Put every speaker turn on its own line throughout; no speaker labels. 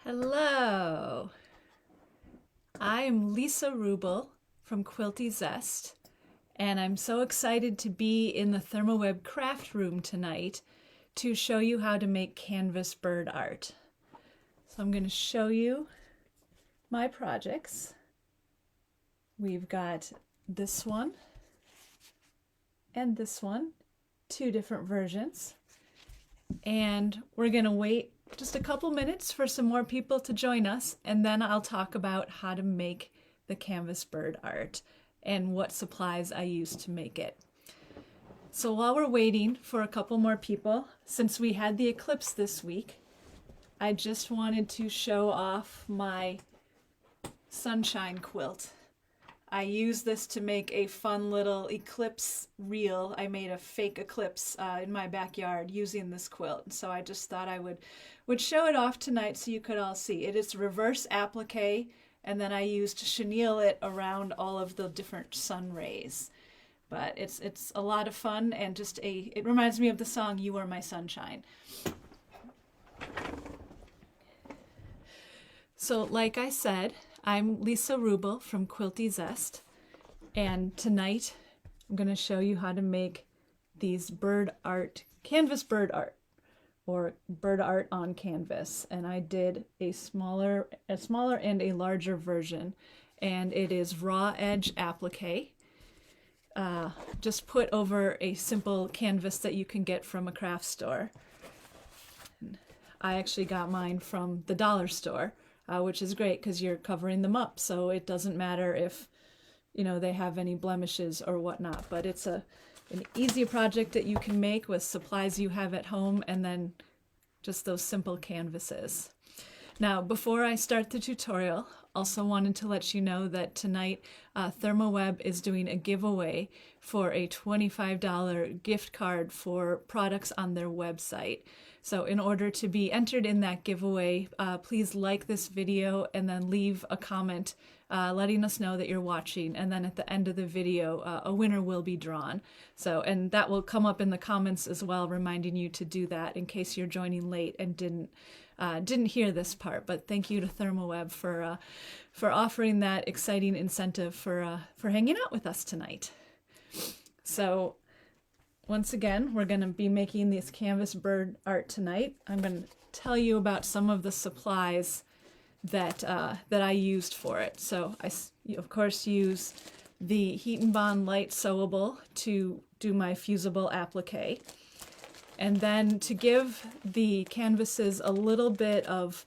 Hello, I'm Lisa Ruble from Quilty Zest, and I'm so excited to be in the ThermOWeb craft room tonight to show you how to make canvas bird art. So I'm going to show you my projects. We've got this one and this one, two different versions, and we're going to wait just a couple minutes for some more people to join us, and then I'll talk about how to make the canvas bird art and what supplies I use to make it. So while we're waiting for a couple more people, since we had the eclipse this week, I just wanted to show off my sunshine quilt. I used this to make a fun little eclipse reel. I made a fake eclipse in my backyard using this quilt. So I just thought I would show it off tonight so you could all see. It is reverse applique, and then I used chenille it around all of the different sun rays. But it's a lot of fun, and it reminds me of the song "You Are My Sunshine." So like I said, I'm Lisa Ruble from Quilty Zest, and tonight I'm going to show you how to make these canvas bird art, or bird art on canvas. And I did a smaller and a larger version, and it is raw edge applique, just put over a simple canvas that you can get from a craft store. I actually got mine from the dollar store. Which is great because you're covering them up, so it doesn't matter if they have any blemishes or whatnot. But it's an easy project that you can make with supplies you have at home, and then just those simple canvases. Now, before I start the tutorial, also wanted to let you know that tonight ThermOWeb is doing a giveaway for a $25 gift card for products on their website. So in order to be entered in that giveaway, please like this video and then leave a comment letting us know that you're watching. And then at the end of the video, a winner will be drawn. And that will come up in the comments as well, reminding you to do that in case you're joining late and didn't hear this part. But thank you to ThermOWeb for offering that exciting incentive for hanging out with us tonight. So once again, we're going to be making this canvas bird art tonight. I'm going to tell you about some of the supplies that I used for it. So I, of course, use the Heat and Bond Light Sewable to do my fusible applique. And then to give the canvases a little bit of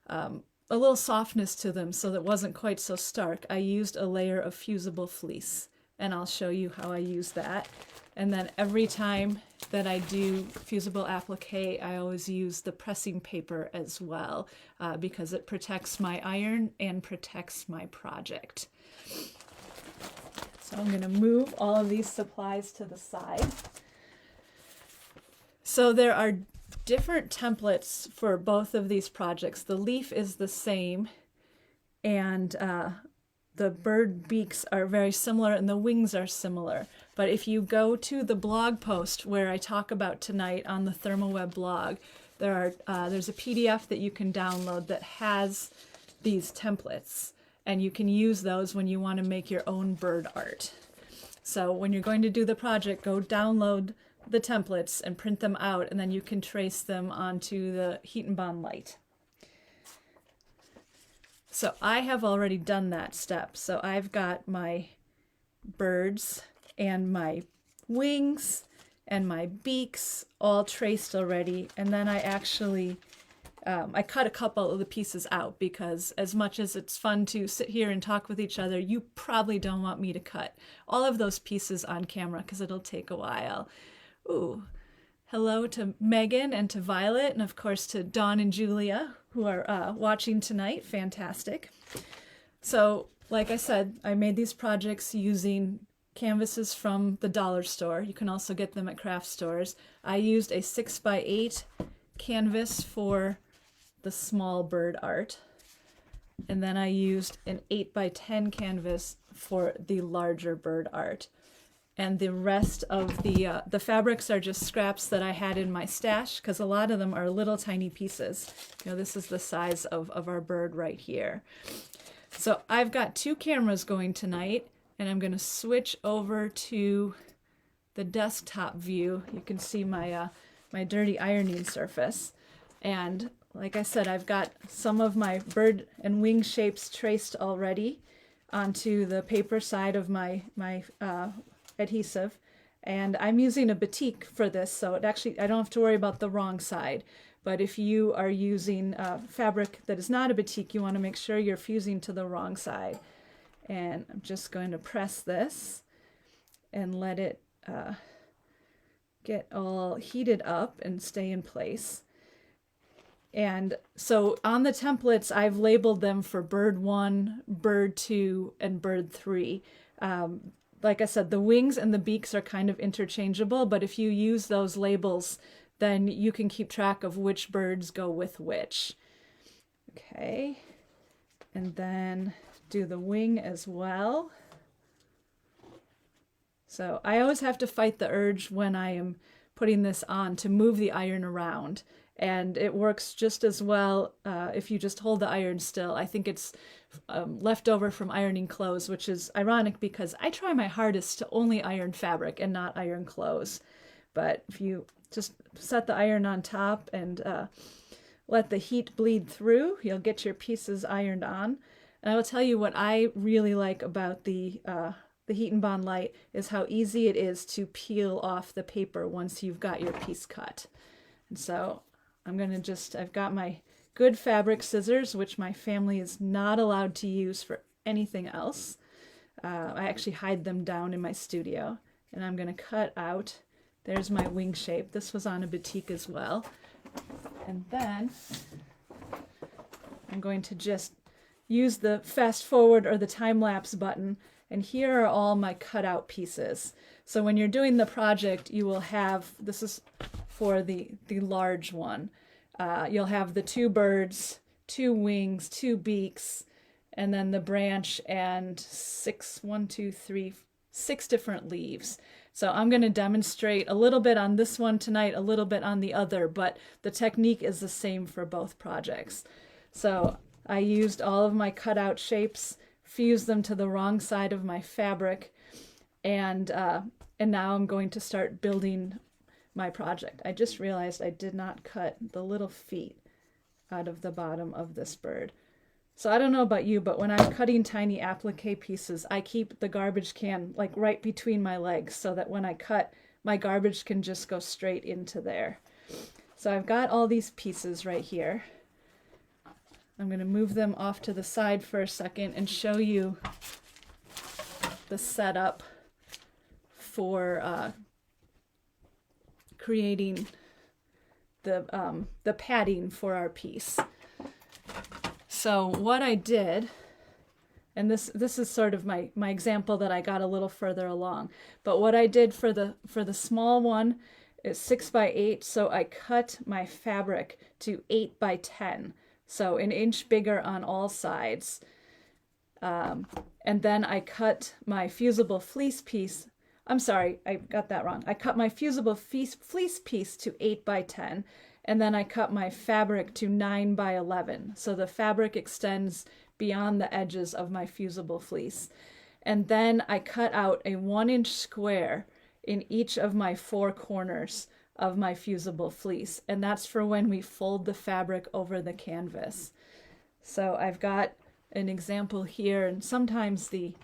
a little softness to them so that it wasn't quite so stark, I used a layer of fusible fleece. And I'll show you how I use that. And then every time that I do fusible applique, I always use the pressing paper as well because it protects my iron and protects my project. So I'm going to move all of these supplies to the side. So there are different templates for both of these projects. The leaf is the same, and the bird beaks are very similar, and the wings are similar. But if you go to the blog post where I talk about tonight on the ThermOWeb blog, there's a PDF that you can download that has these templates, and you can use those when you want to make your own bird art. So when you're going to do the project, go download the templates and print them out, and then you can trace them onto the Heat and Bond Light. So I have already done that step. So I've got my birds and my wings and my beaks all traced already. And then I actually, I cut a couple of the pieces out because as much as it's fun to sit here and talk with each other, you probably don't want me to cut all of those pieces on camera because it'll take a while. Ooh. Hello to Megan and to Violet, and of course to Dawn and Julia, who are watching tonight. Fantastic. So, like I said, I made these projects using canvases from the dollar store. You can also get them at craft stores. I used a 6x8 canvas for the small bird art, and then I used an 8x10 canvas for the larger bird art. and the rest of the fabrics are just scraps that I had in my stash, because a lot of them are little tiny pieces. You know, this is the size of our bird right here. So I've got 2 cameras going tonight, and I'm going to switch over to the desktop view. You can see my my dirty ironing surface, and like I said, I've got some of my bird and wing shapes traced already onto the paper side of my adhesive, and I'm using a batik for this, so it actually, I don't have to worry about the wrong side. But if you are using fabric that is not a batik, you want to make sure you're fusing to the wrong side. And I'm just going to press this and let it get all heated up and stay in place. And so on the templates, I've labeled them for bird 1, bird 2, and bird 3. Like I said, the wings and the beaks are kind of interchangeable, but if you use those labels, then you can keep track of which birds go with which. Okay, and then do the wing as well. So I always have to fight the urge when I am putting this on to move the iron around, and it works just as well if you just hold the iron still. I think it's left over from ironing clothes, which is ironic because I try my hardest to only iron fabric and not iron clothes. But if you just set the iron on top and let the heat bleed through, you'll get your pieces ironed on. And I will tell you what I really like about the Heat and Bond Light is how easy it is to peel off the paper once you've got your piece cut. And so I'm going to just, I've got my good fabric scissors, which my family is not allowed to use for anything else. I actually hide them down in my studio. And I'm going to cut out, there's my wing shape. This was on a batik as well. And then I'm going to just use the fast forward or the time lapse button, and here are all my cutout pieces. So when you're doing the project, you will have, this is for the large one, you'll have the 2 birds, 2 wings, 2 beaks, and then the branch and 6 different leaves. So I'm going to demonstrate a little bit on this one tonight, a little bit on the other, but the technique is the same for both projects. So I used all of my cutout shapes, fused them to the wrong side of my fabric, and now I'm going to start building my project. I just realized I did not cut the little feet out of the bottom of this bird. So I don't know about you, but when I'm cutting tiny applique pieces, I keep the garbage can like right between my legs so that when I cut, my garbage can just go straight into there. So I've got all these pieces right here. I'm going to move them off to the side for a second and show you the setup for creating the padding for our piece. So what I did, and this is sort of my example that I got a little further along, but what I did for the small one is 6 by 8, so I cut my fabric to 8 by 10. So an inch bigger on all sides. And then I cut my fusible fleece piece. I'm sorry, I got that wrong. I cut my fusible fleece piece to 8 by 10, and then I cut my fabric to 9 by 11. So the fabric extends beyond the edges of my fusible fleece. And then I cut out a 1-inch square in each of my 4 corners of my fusible fleece, and that's for when we fold the fabric over the canvas. So I've got an example here, and sometimes the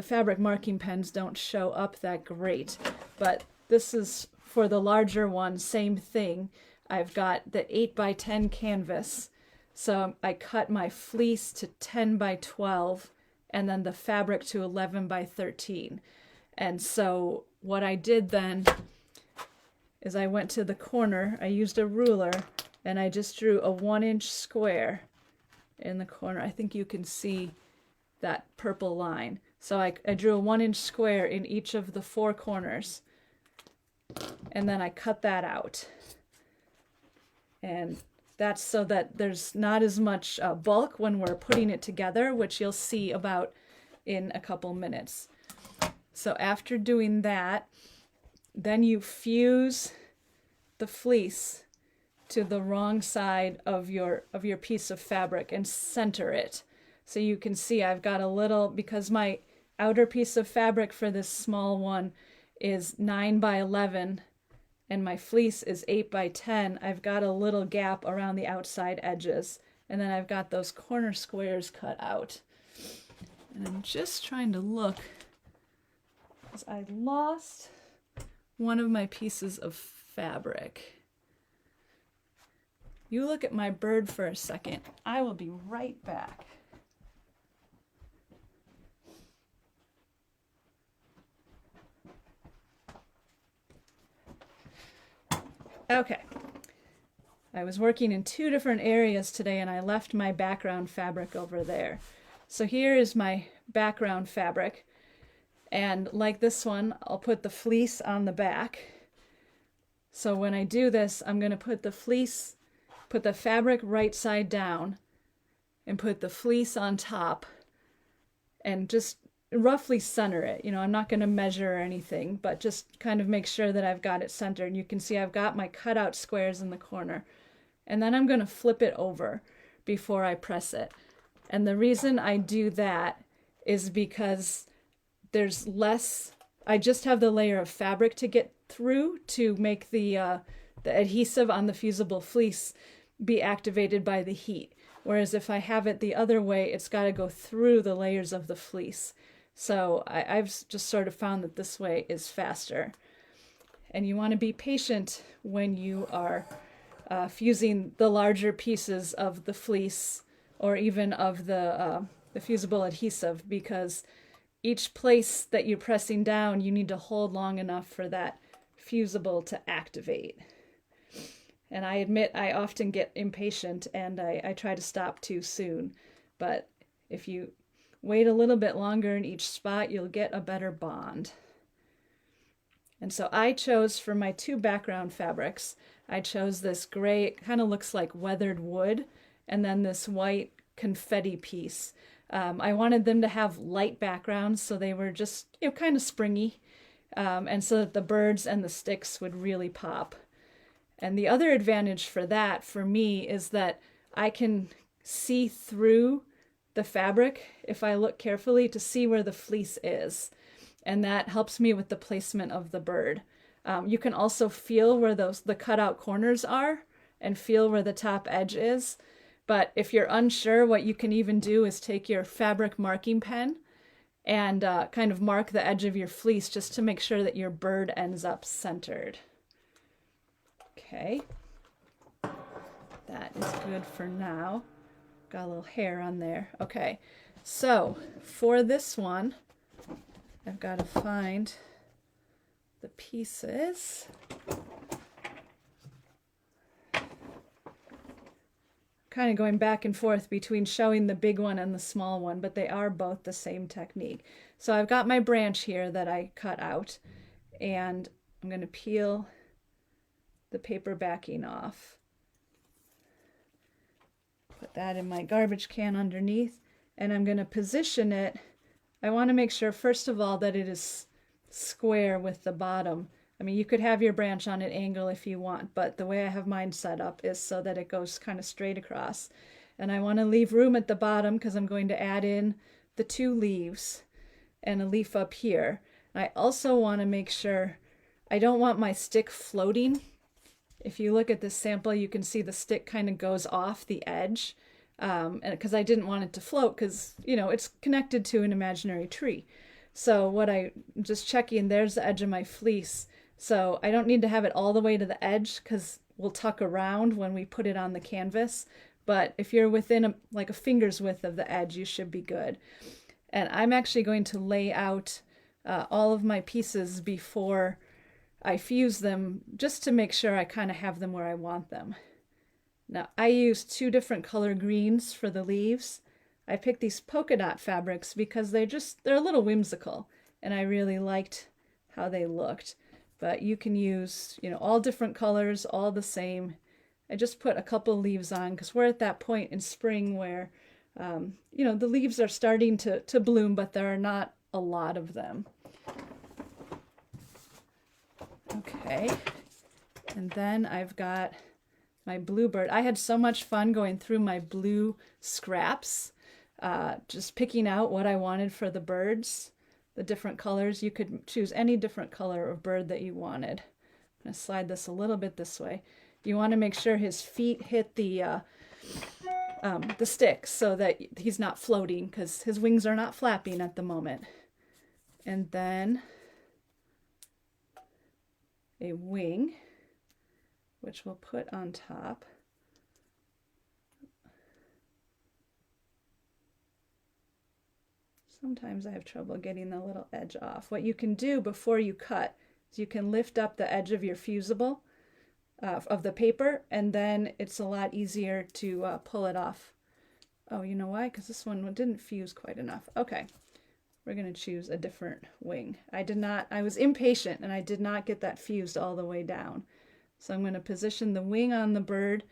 fabric marking pens don't show up that great, but this is for the larger one, same thing. I've got the 8 by 10 canvas, so I cut my fleece to 10 by 12 and then the fabric to 11 by 13. And so what I did then is I went to the corner, I used a ruler, and I just drew a 1-inch square in the corner. I think you can see that purple line. So I drew a 1-inch square in each of the 4 corners, and then I cut that out. And that's so that there's not as much bulk when we're putting it together, which you'll see about in a couple minutes. So after doing that, then you fuse the fleece to the wrong side of your piece of fabric and center it. So you can see I've got a little, because my outer piece of fabric for this small one is 9 by 11 and my fleece is 8 by 10, I've got a little gap around the outside edges. And then I've got those corner squares cut out. And I'm just trying to look, because I lost one of my pieces of fabric. You look at my bird for a second. I will be right back. Okay. I was working in 2 different areas today and I left my background fabric over there. So here is my background fabric. And like this one, I'll put the fleece on the back. So when I do this, I'm going to put the fleece, put the fabric right side down and put the fleece on top and just roughly center it. You know, I'm not going to measure or anything, but just kind of make sure that I've got it centered. And you can see I've got my cutout squares in the corner. And then I'm going to flip it over before I press it. And the reason I do that is because there's less, I just have the layer of fabric to get through to make the adhesive on the fusible fleece be activated by the heat. Whereas if I have it the other way, it's got to go through the layers of the fleece. So I've just sort of found that this way is faster. And you want to be patient when you are fusing the larger pieces of the fleece or even of the fusible adhesive, because each place that you're pressing down, you need to hold long enough for that fusible to activate. And I admit I often get impatient and I try to stop too soon. But if you wait a little bit longer in each spot, you'll get a better bond. And so I chose for my 2 background fabrics, I chose this gray, it kind of looks like weathered wood, and then this white confetti piece. I wanted them to have light backgrounds, so they were just, you know, kind of springy, and so that the birds and the sticks would really pop. And the other advantage for that, for me, is that I can see through the fabric, if I look carefully, to see where the fleece is. And that helps me with the placement of the bird. You can also feel where the cutout corners are and feel where the top edge is. But if you're unsure, what you can even do is take your fabric marking pen and kind of mark the edge of your fleece just to make sure that your bird ends up centered. Okay, that is good for now. Got a little hair on there. Okay, so for this one, I've got to find the pieces. Kind of going back and forth between showing the big one and the small one, but they are both the same technique. So I've got my branch here that I cut out, and I'm going to peel the paper backing off. Put that in my garbage can underneath, and I'm going to position it. I want to make sure, first of all, that it is square with the bottom. I mean, you could have your branch on an angle if you want, but the way I have mine set up is so that it goes kind of straight across. And I want to leave room at the bottom because I'm going to add in the 2 leaves and a leaf up here. And I also want to make sure I don't want my stick floating. If you look at this sample, you can see the stick kind of goes off the edge. And because I didn't want it to float, because, you know, it's connected to an imaginary tree. So what I'm just checking, there's the edge of my fleece. So I don't need to have it all the way to the edge because we'll tuck around when we put it on the canvas. But if you're within like a finger's width of the edge, you should be good. And I'm actually going to lay out all of my pieces before I fuse them, just to make sure I kind of have them where I want them. Now, I use 2 different color greens for the leaves. I picked these polka dot fabrics because they're a little whimsical, and I really liked how they looked. But you can use, you know, all different colors, all the same. I just put a couple leaves on because we're at that point in spring where, you know, the leaves are starting to bloom, but there are not a lot of them. Okay, and then I've got my bluebird. I had so much fun going through my blue scraps, just picking out what I wanted for the birds, the different colors. You could choose any different color of bird that you wanted. I'm going to slide this a little bit this way. You want to make sure his feet hit the stick so that he's not floating, because his wings are not flapping at the moment. And then a wing, which we'll put on top. Sometimes I have trouble getting the little edge off. What you can do before you cut is you can lift up the edge of your fusible of the paper, and then it's a lot easier to pull it off. Oh, you know why? Because this one didn't fuse quite enough. Okay, we're going to choose a different wing. I was impatient and I did not get that fused all the way down. So I'm going to position the wing on the bird.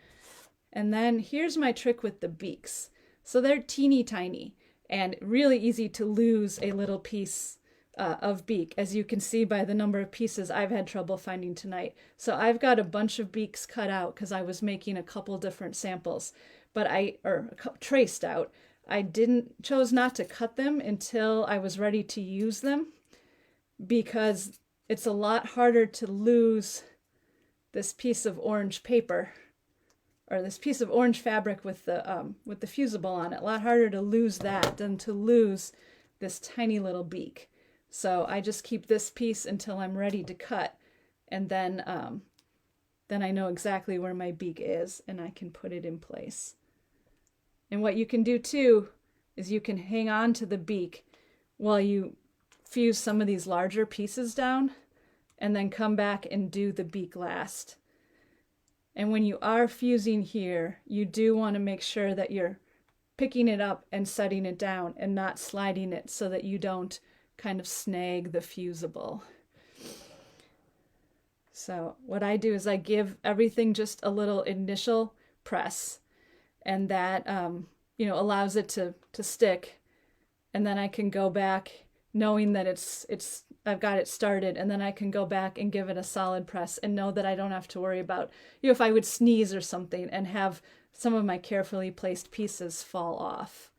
And then here's my trick with the beaks. So they're teeny tiny and really easy to lose a little piece of beak, as you can see by the number of pieces I've had trouble finding tonight. So I've got a bunch of beaks cut out because I was making a couple different samples, or traced out. I chose not to cut them until I was ready to use them, because it's a lot harder to lose this piece of orange paper, or this piece of orange fabric with the fusible on it. A lot harder to lose that than to lose this tiny little beak. So I just keep this piece until I'm ready to cut, and then I know exactly where my beak is and I can put it in place. And what you can do too is you can hang on to the beak while you fuse some of these larger pieces down, and then come back and do the beak last. And when you are fusing here, you do want to make sure that you're picking it up and setting it down and not sliding it, so that you don't kind of snag the fusible. So what I do is I give everything just a little initial press, and that allows it to stick, and then I can go back knowing that I've got it started, and then I can go back and give it a solid press and know that I don't have to worry about, if I would sneeze or something and have some of my carefully placed pieces fall off.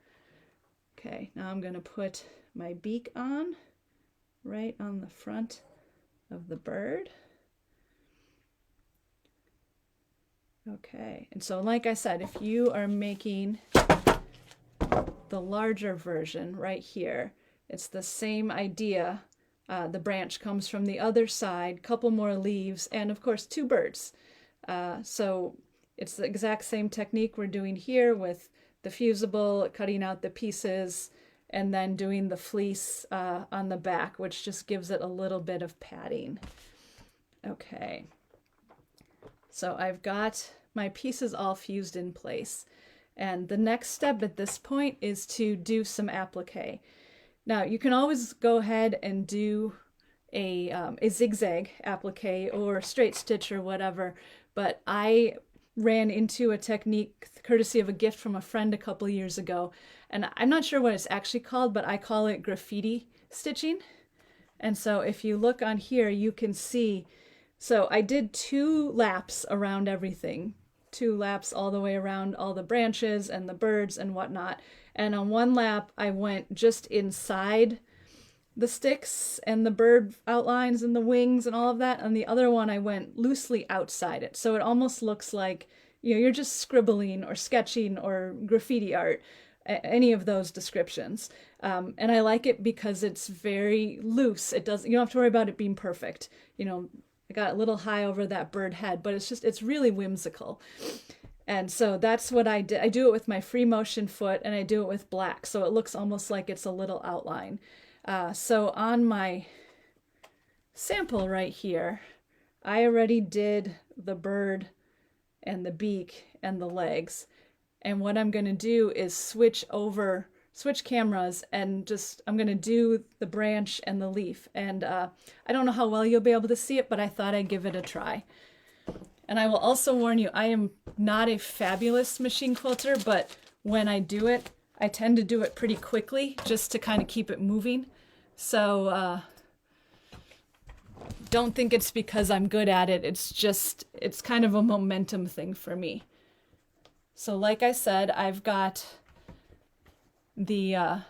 Okay, now I'm going to put my beak on, right on the front of the bird. Okay, and so like I said, if you are making the larger version right here, it's the same idea. The branch comes from the other side, couple more leaves, and of course 2 birds. So it's the exact same technique we're doing here with the fusible, cutting out the pieces, and then doing the fleece on the back, which just gives it a little bit of padding. Okay, so I've got my pieces all fused in place, and the next step at this point is to do some applique. Now you can always go ahead and do a zigzag applique or straight stitch or whatever, but I ran into a technique courtesy of a gift from a friend a couple years ago, and I'm not sure what it's actually called, but I call it graffiti stitching. And so if you look on here, you can see, so I did 2 laps around everything, 2 laps all the way around all the branches and the birds and whatnot. And on one lap, I went just inside the sticks and the bird outlines and the wings and all of that. On the other one, I went loosely outside it. So it almost looks like, you're just scribbling or sketching or graffiti art, any of those descriptions. And I like it because it's very loose. You don't have to worry about it being perfect. I got a little high over that bird head, but it's really whimsical. And so that's what I did. I do it with my free motion foot, and I do it with black, so it looks almost like it's a little outline. So on my sample right here, I already did the bird and the beak and the legs. And what I'm going to do is switch cameras, and I'm going to do the branch and the leaf. And I don't know how well you'll be able to see it, but I thought I'd give it a try. And I will also warn you, I am not a fabulous machine quilter, but when I do it, I tend to do it pretty quickly just to kind of keep it moving. So don't think it's because I'm good at it. It's kind of a momentum thing for me. So like I said, I've got the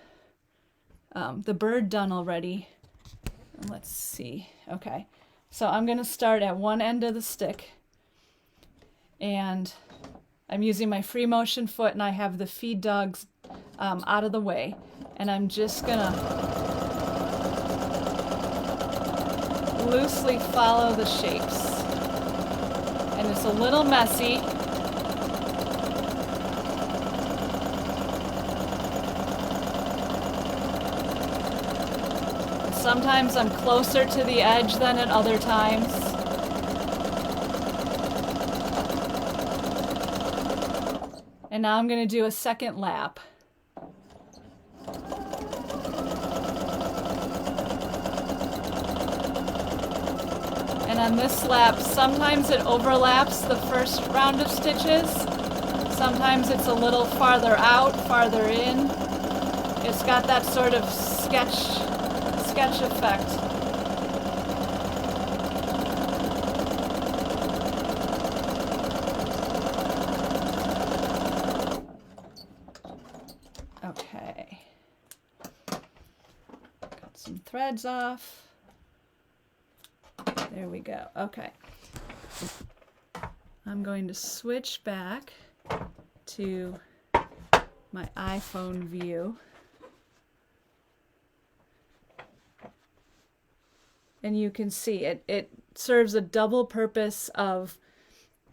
bird done already. Let's see. Okay. So I'm going to start at one end of the stick, and I'm using my free motion foot, and I have the feed dogs out of the way, and I'm just going to loosely follow the shapes. And it's a little messy. Sometimes I'm closer to the edge than at other times. And now I'm going to do a second lap. And on this lap, sometimes it overlaps the first round of stitches. Sometimes it's a little farther out, farther in. It's got that sort of sketch effect. Okay. Got some threads off. There we go. Okay. I'm going to switch back to my iPhone view. And you can see it serves a double purpose of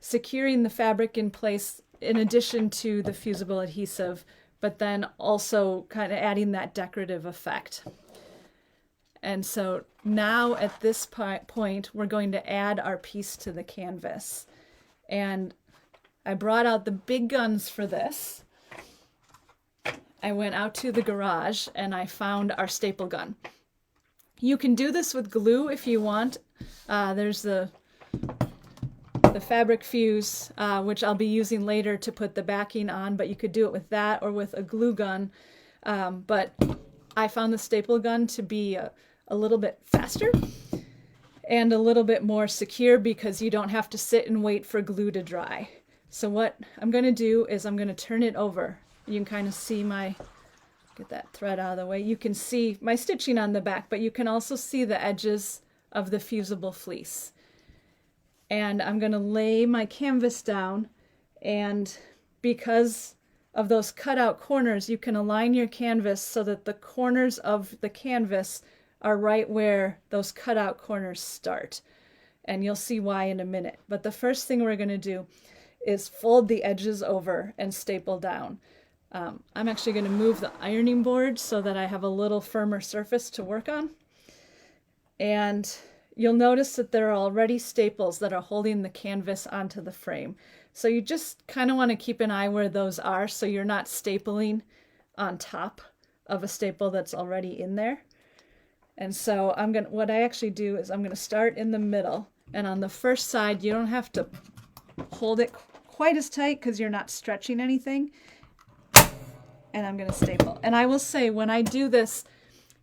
securing the fabric in place in addition to the fusible adhesive, but then also kind of adding that decorative effect. And so now at this point, we're going to add our piece to the canvas. And I brought out the big guns for this. I went out to the garage and I found our staple gun. You can do this with glue if you want. There's the fabric fuse, which I'll be using later to put the backing on, but you could do it with that or with a glue gun. But I found the staple gun to be a little bit faster and a little bit more secure because you don't have to sit and wait for glue to dry. So what I'm going to do is I'm going to turn it over. You can kind of see get that thread out of the way. You can see my stitching on the back, but you can also see the edges of the fusible fleece. And I'm going to lay my canvas down, and because of those cutout corners, you can align your canvas so that the corners of the canvas are right where those cutout corners start. And you'll see why in a minute. But the first thing we're going to do is fold the edges over and staple down. I'm actually going to move the ironing board so that I have a little firmer surface to work on. And you'll notice that there are already staples that are holding the canvas onto the frame. So you just kind of want to keep an eye where those are so you're not stapling on top of a staple that's already in there. And so what I actually do is I'm going to start in the middle, and on the first side you don't have to hold it quite as tight because you're not stretching anything. And I'm going to staple. And I will say, when I do this,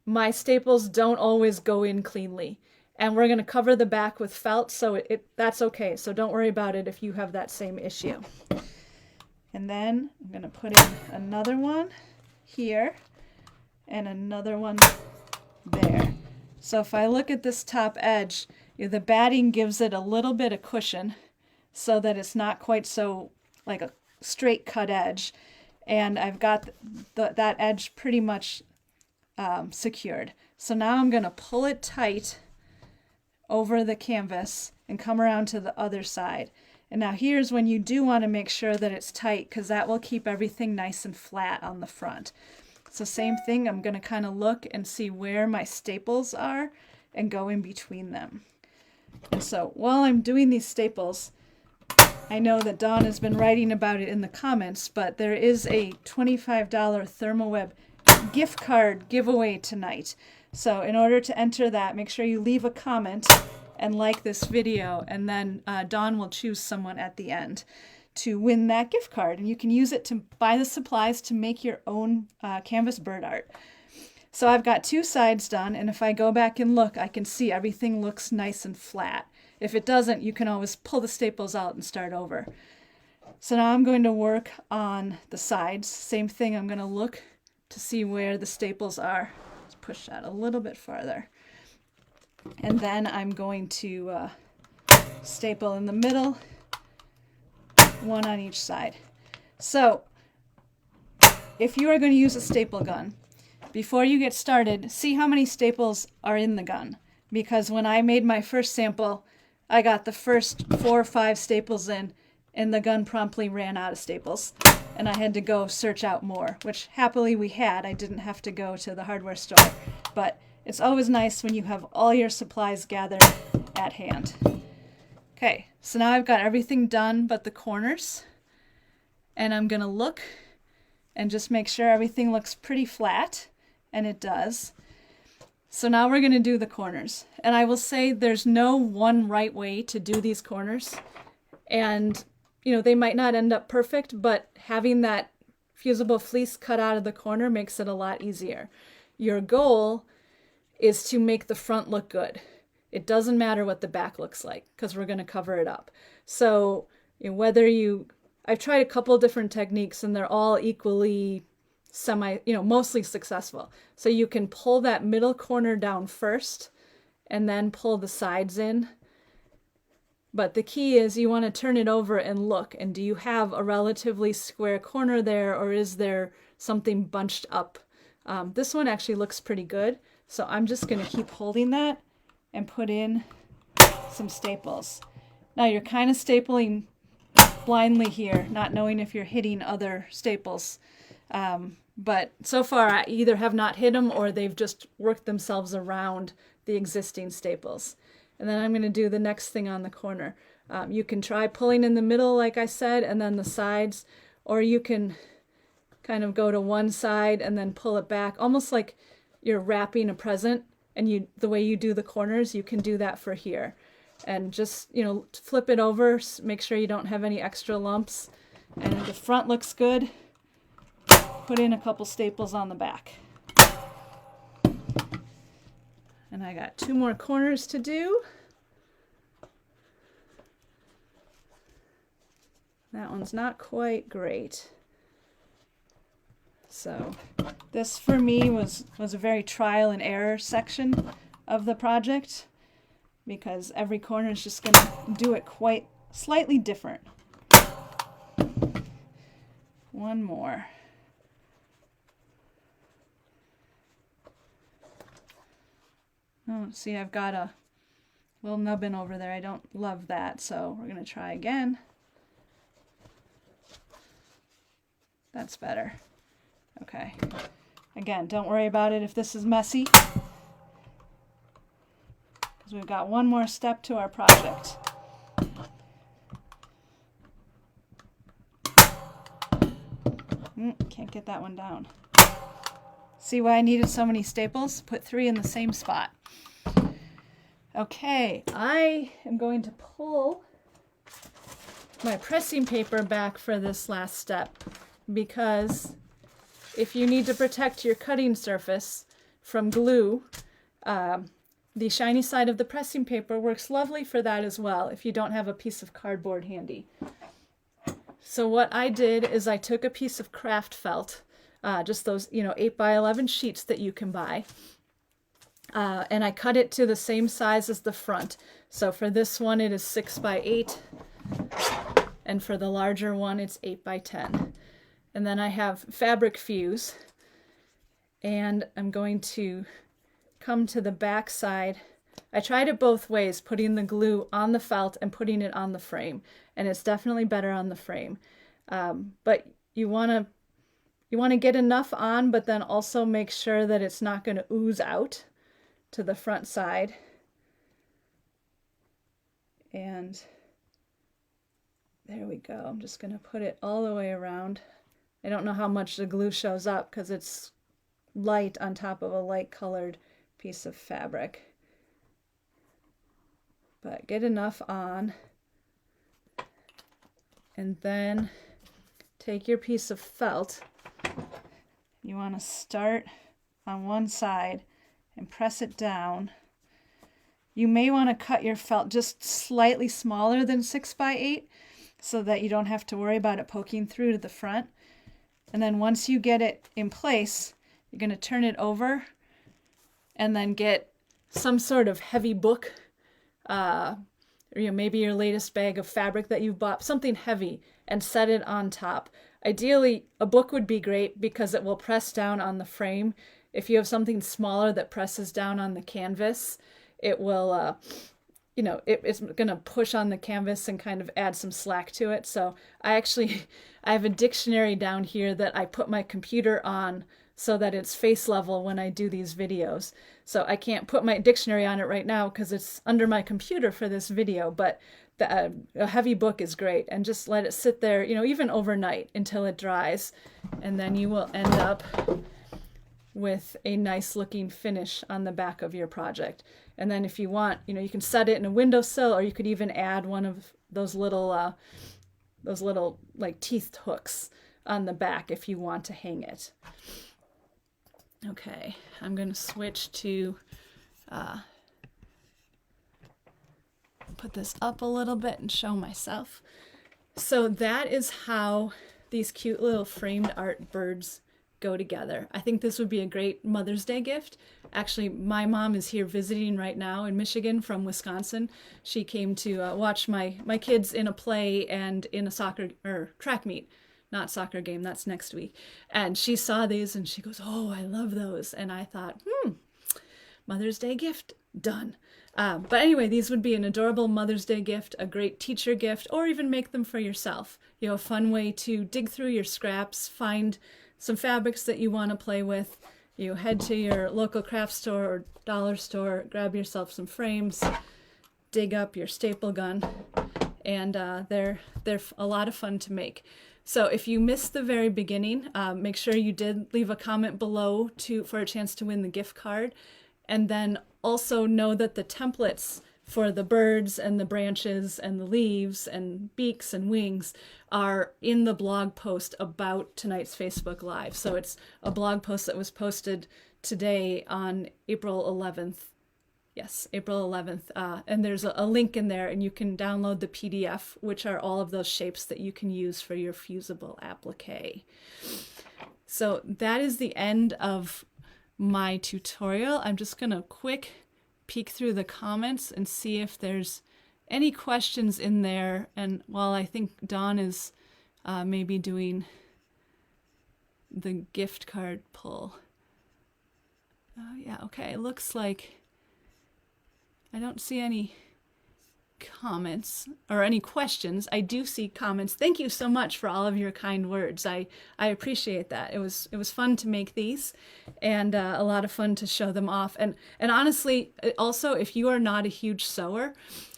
my staples don't always go in cleanly. And we're going to cover the back with felt, so that's okay. So don't worry about it if you have that same issue. And then I'm going to put in another one here and another one there. So if I look at this top edge, the batting gives it a little bit of cushion so that it's not quite so like a straight cut edge. And I've got that edge pretty much secured. So now I'm going to pull it tight over the canvas and come around to the other side. And now here's when you do want to make sure that it's tight, because that will keep everything nice and flat on the front. So same thing, I'm going to kind of look and see where my staples are and go in between them. And so while I'm doing these staples, I know that Dawn has been writing about it in the comments, but there is a $25 ThermOWeb gift card giveaway tonight. So in order to enter that, make sure you leave a comment and like this video, and then Dawn will choose someone at the end to win that gift card. And you can use it to buy the supplies to make your own canvas bird art. So I've got two sides done, and if I go back and look, I can see everything looks nice and flat. If it doesn't, you can always pull the staples out and start over. So now I'm going to work on the sides. Same thing, I'm going to look to see where the staples are. Let's push that a little bit farther. And then I'm going to staple in the middle, one on each side. So if you are going to use a staple gun, before you get started, see how many staples are in the gun. Because when I made my first sample, I got the first 4 or 5 staples in, and the gun promptly ran out of staples. And I had to go search out more, which happily we had. I didn't have to go to the hardware store. But it's always nice when you have all your supplies gathered at hand. Okay, so now I've got everything done but the corners. And I'm going to look and just make sure everything looks pretty flat. And it does. So now we're going to do the corners. And I will say there's no one right way to do these corners. And, you know, they might not end up perfect, but having that fusible fleece cut out of the corner makes it a lot easier. Your goal is to make the front look good. It doesn't matter what the back looks like because we're going to cover it up. So, you know, I've tried a couple different techniques and they're all equally mostly successful. So you can pull that middle corner down first and then pull the sides in. But the key is you want to turn it over and look. And do you have a relatively square corner there, or is there something bunched up? This one actually looks pretty good. So I'm just going to keep holding that and put in some staples. Now you're kind of stapling blindly here, not knowing if you're hitting other staples. But so far I either have not hit them or they've just worked themselves around the existing staples. And then I'm going to do the next thing on the corner. You can try pulling in the middle like I said, and then the sides, or you can kind of go to one side and then pull it back, almost like you're wrapping a present. And the way you do the corners, you can do that for here. And just, you know, flip it over, make sure you don't have any extra lumps. And the front looks good. Put in a couple staples on the back. And I got 2 more corners to do. That one's not quite great. So this for me was a very trial and error section of the project because every corner is just going to do it quite slightly different. One more. Oh, see, I've got a little nubbin over there. I don't love that, so we're going to try again. That's better. Okay. Again, don't worry about it if this is messy, because we've got one more step to our project. Can't get that one down. See why I needed so many staples? Put 3 in the same spot. Okay, I am going to pull my pressing paper back for this last step because if you need to protect your cutting surface from glue, the shiny side of the pressing paper works lovely for that as well if you don't have a piece of cardboard handy. So what I did is I took a piece of craft felt, just those 8 by 11 sheets that you can buy, and I cut it to the same size as the front. So for this one it is 6 by 8, and for the larger one it's 8 by 10. And then I have fabric fuse, and I'm going to come to the back side. I tried it both ways, putting the glue on the felt and putting it on the frame, and it's definitely better on the frame. But you want to get enough on, but then also make sure that it's not going to ooze out to the front side. And there we go. I'm just going to put it all the way around. I don't know how much the glue shows up because it's light on top of a light colored piece of fabric. But get enough on, and then take your piece of felt. You want to start on one side and press it down. You may want to cut your felt just slightly smaller than 6x8 so that you don't have to worry about it poking through to the front. And then once you get it in place, you're going to turn it over and then get some sort of heavy book, or maybe your latest bag of fabric that you've bought, something heavy, and set it on top. Ideally, a book would be great because it will press down on the frame. If you have something smaller that presses down on the canvas, it will, it's going to push on the canvas and kind of add some slack to it. So I have a dictionary down here that I put my computer on so that it's face level when I do these videos. So I can't put my dictionary on it right now because it's under my computer for this video, but a heavy book is great, and just let it sit there, even overnight until it dries, and then you will end up with a nice looking finish on the back of your project. And then if you want, you can set it in a windowsill, or you could even add one of those little like teeth hooks on the back if you want to hang it. Okay, I'm going to switch to put this up a little bit and show myself. So that is how these cute little framed art birds go together. I think this would be a great Mother's Day gift. Actually, my mom is here visiting right now in Michigan from Wisconsin. She came to watch my kids in a play and in a soccer or track meet. Not soccer game, that's next week. And she saw these and she goes, "Oh, I love those." And I thought, Mother's Day gift, done. But anyway, these would be an adorable Mother's Day gift, a great teacher gift, or even make them for yourself. A fun way to dig through your scraps, find some fabrics that you want to play with. You head to your local craft store or dollar store, grab yourself some frames, dig up your staple gun, and they're a lot of fun to make. So if you missed the very beginning, make sure you did leave a comment below for a chance to win the gift card. And then also know that the templates for the birds and the branches and the leaves and beaks and wings are in the blog post about tonight's Facebook Live. So it's a blog post that was posted today on April 11th. Yes, April 11th. And there's a link in there, and you can download the PDF, which are all of those shapes that you can use for your fusible applique. So that is the end of my tutorial. I'm just going to quick peek through the comments and see if there's any questions in there. And while I think Dawn is maybe doing the gift card pull. Yeah, okay, it looks like I don't see any comments or any questions. I do see comments. Thank you so much for all of your kind words. I appreciate that. It was fun to make these, and a lot of fun to show them off. And honestly, also, if you are not a huge sewer,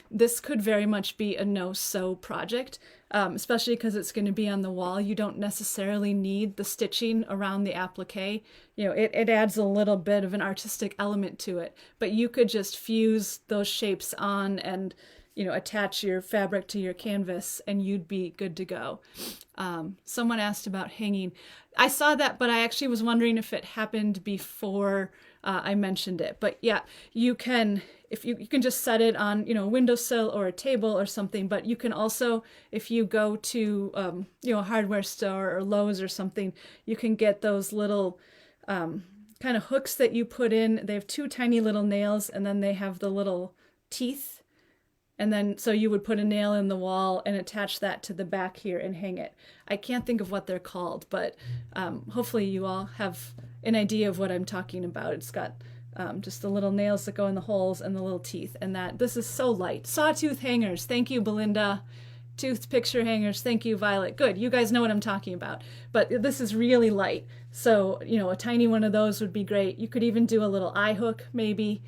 this could very much be a no-sew project, especially because it's going to be on the wall. You don't necessarily need the stitching around the applique. It adds a little bit of an artistic element to it, but you could just fuse those shapes on and attach your fabric to your canvas and you'd be good to go. Someone asked about hanging. I saw that, but I actually was wondering if it happened before I mentioned it. But yeah, you can, if you can just set it on, a windowsill or a table or something, but you can also, if you go to, a hardware store or Lowe's or something, you can get those little kind of hooks that you put in. They have two tiny little nails, and then they have the little teeth. And then, so you would put a nail in the wall and attach that to the back here and hang it. I can't think of what they're called, but hopefully you all have an idea of what I'm talking about. It's got just the little nails that go in the holes and the little teeth, and this is so light. Sawtooth hangers. Thank you, Belinda. Tooth picture hangers. Thank you, Violet. Good. You guys know what I'm talking about. But this is really light. So, a tiny one of those would be great. You could even do a little eye hook, maybe.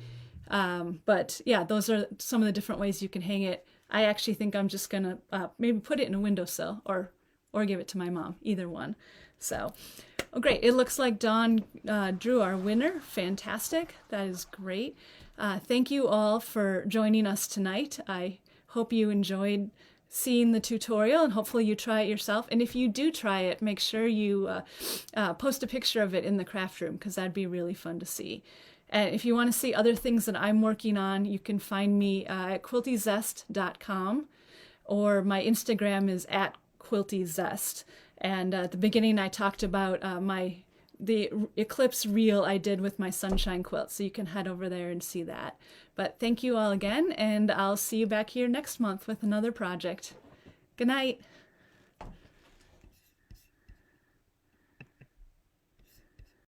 But yeah, those are some of the different ways you can hang it. I actually think I'm just gonna maybe put it in a windowsill or give it to my mom, either one. So, oh great, it looks like Dawn drew our winner. Fantastic, that is great. Thank you all for joining us tonight. I hope you enjoyed seeing the tutorial, and hopefully you try it yourself. And if you do try it, make sure you post a picture of it in the craft room, because that'd be really fun to see. And if you want to see other things that I'm working on, you can find me at quiltyzest.com, or my Instagram is at quiltyzest. And at the beginning I talked about the eclipse reel I did with my sunshine quilt, so you can head over there and see that. But thank you all again, and I'll see you back here next month with another project. Good night.